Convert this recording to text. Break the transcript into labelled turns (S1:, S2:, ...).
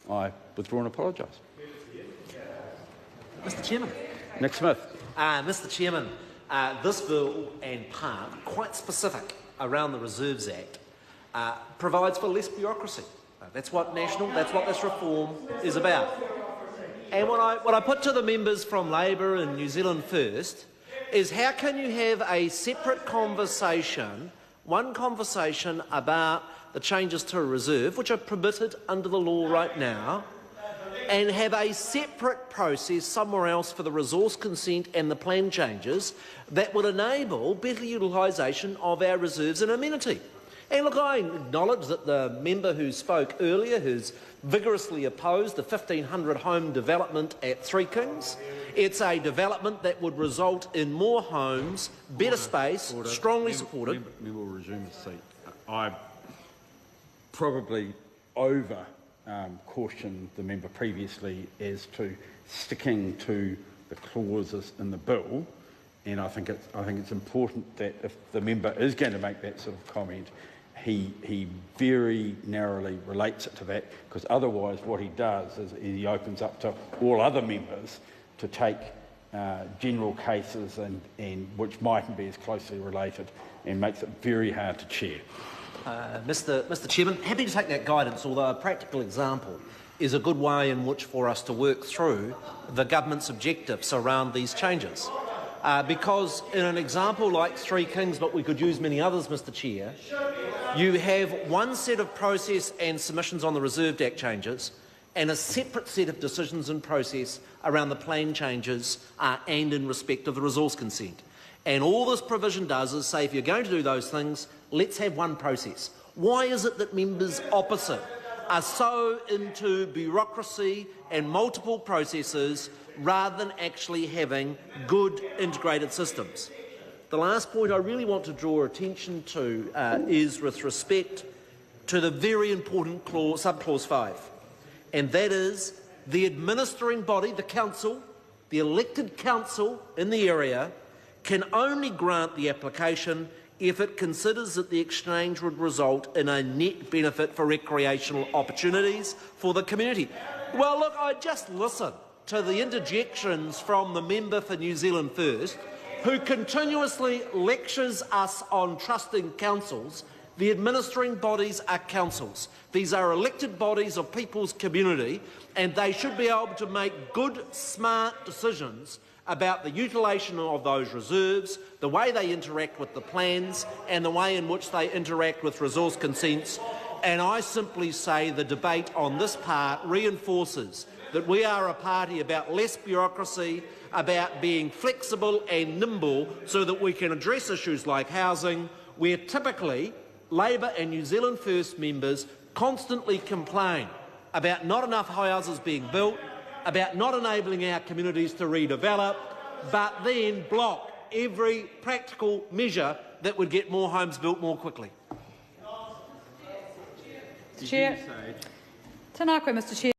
S1: I withdraw and apologise.
S2: Mr Chairman.
S1: Nick Smith.
S2: Mr Chairman, this bill and part, quite specific around the Reserves Act, provides for less bureaucracy. That's what this reform is about. And what I put to the members from Labour and New Zealand First is, how can you have a separate conversation, one conversation about the changes to a reserve, which are permitted under the law right now, and have a separate process somewhere else for the resource consent and the plan changes that would enable better utilisation of our reserves and amenity? And look, I acknowledge that the member who spoke earlier, who's vigorously opposed the 1,500 home development at Three Kings, it's a development that would result in more homes, better space, strongly supported.
S1: Member will resume his seat. I probably cautioned the member previously as to sticking to the clauses in the bill, and I think it's important that if the member is going to make that sort of comment, he very narrowly relates it to that, because otherwise what he does is he opens up to all other members to take general cases and which mightn't be as closely related, and makes it very hard to chair.
S2: Mr Chairman, happy to take that guidance, although a practical example is a good way in which for us to work through the government's objectives around these changes. Because in an example like Three Kings, but we could use many others, Mr Chair, you have one set of process and submissions on the Reserved Act changes and a separate set of decisions and process around the plan changes and in respect of the resource consent. And all this provision does is say, if you're going to do those things, let's have one process. Why is it that members opposite are so into bureaucracy and multiple processes rather than actually having good integrated systems? The last point I really want to draw attention to is with respect to the very important subclause 5, and that is the administering body, the council, the elected council in the area, can only grant the application if it considers that the exchange would result in a net benefit for recreational opportunities for the community. Well, look, I just listened to the interjections from the member for New Zealand First, who continuously lectures us on trusting councils. The administering bodies are councils. These are elected bodies of people's community, and they should be able to make good, smart decisions about the utilisation of those reserves, the way they interact with the plans, and the way in which they interact with resource consents. And I simply say the debate on this part reinforces that we are a party about less bureaucracy, about being flexible and nimble so that we can address issues like housing, where typically Labour and New Zealand First members constantly complain about not enough houses being built, about not enabling our communities to redevelop, but then block every practical measure that would get more homes built more quickly.
S3: Chair. Tēnā koe, Mr Chair.